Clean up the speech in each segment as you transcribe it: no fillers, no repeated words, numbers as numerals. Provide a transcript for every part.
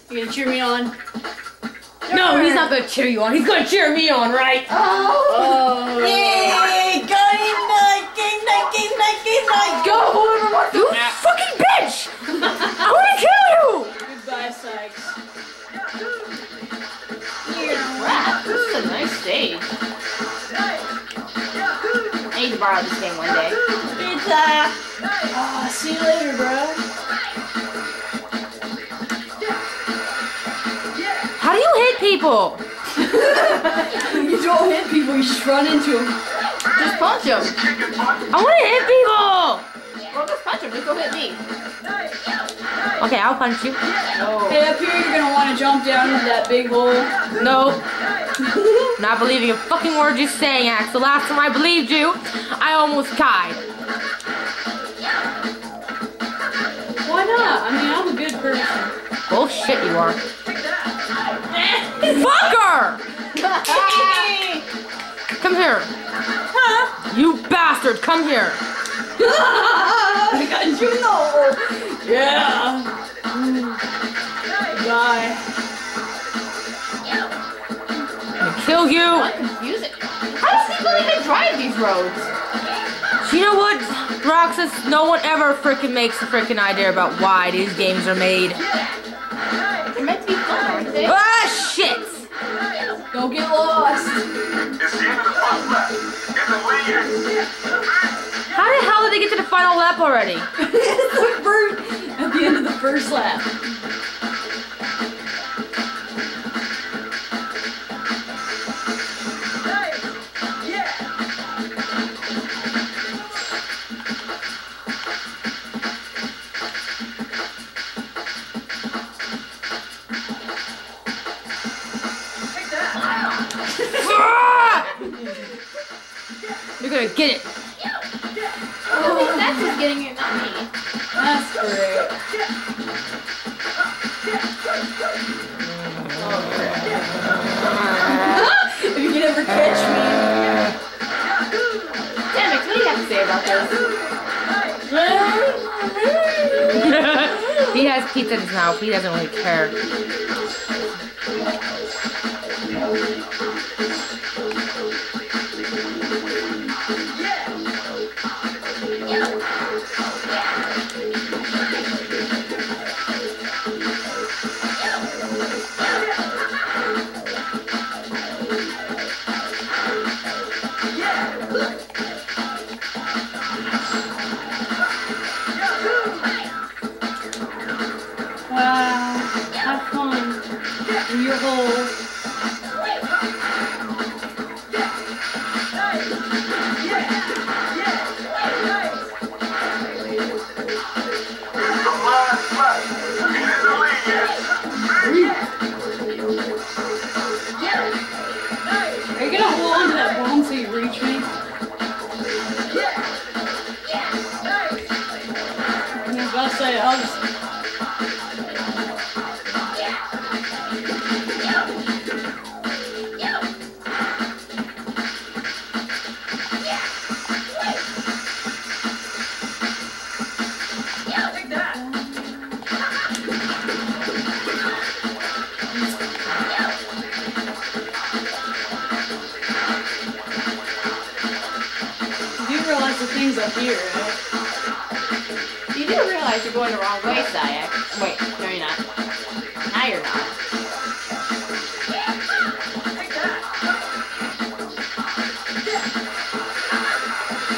You gonna cheer me on? No, he's not gonna cheer you on. He's gonna cheer me on, right? Oh. Yay! Game night! Game night! Game night! Game night! Go, whoever wants to. You fucking bitch! I wanna kill you! Goodbye, Sykes. Wow, this is a nice stage. I need to borrow this game one day. Pizza! Oh, see you later, bro. How do you hit people? You don't hit people, you just run into them. Just punch him. I wanna hit people! Well, just punch him. Just go hit me. Okay, I'll punch you. No. Hey, up here you're gonna want to jump down into that big hole. No. Not believing a fucking word you're saying, Axe. The last time I believed you, I almost died. Why not? I mean, I'm a good person. Bullshit you are. Fucker! Come here. Huh? You bastard, come here. I got you, know. Yeah. Bye. I kill you. I'm confused. How does people even drive these roads? You know what, Roxas? No one ever freaking makes a freaking idea about why these games are made. They're meant to be fun, aren't they? Ah, shit! Don't get lost. How the hell did they get to the final lap already? At the end of the first lap. You're gonna get it. Oh, that's just getting it, not me. That's great. If you can ever catch me. Damn it, what do you have to say about this? He has pizza in his mouth. He doesn't really care. Wow. Have fun in your hole. Are you gonna hold on to that bomb so you reach me? I was about to say, I'll just... You do realize the thing's up here, right? You do realize you're going the wrong way, Sayak. Wait, no you're not. Now you're not.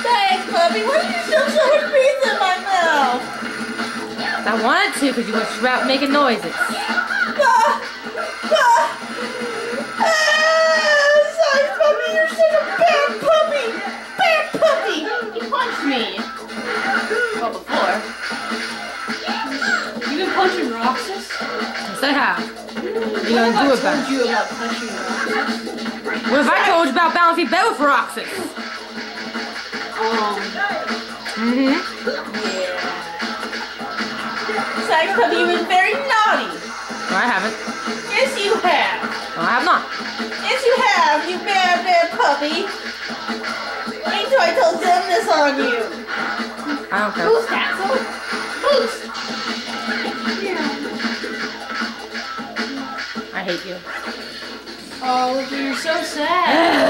Thanks, puppy. Why did you shove so much pizza in my mouth? I wanted to because you were about making noises. Sorry, puppy. You're such a bad puppy. Bad puppy. You punched me. Well, before. You been punching Roxas? Yes, I have. You're gonna do it I back. told you about punching Roxas. What if I told you about Bouncy Bell with Roxas? Yeah. Thanks, puppy. You've been very naughty. No, I haven't. Yes, you have. No, I have not. Yes, you have. You bad, bad puppy. Wait till I told them this on you. I don't care. Boost, Axel. Boost. I hate you. Oh, look, you're so sad.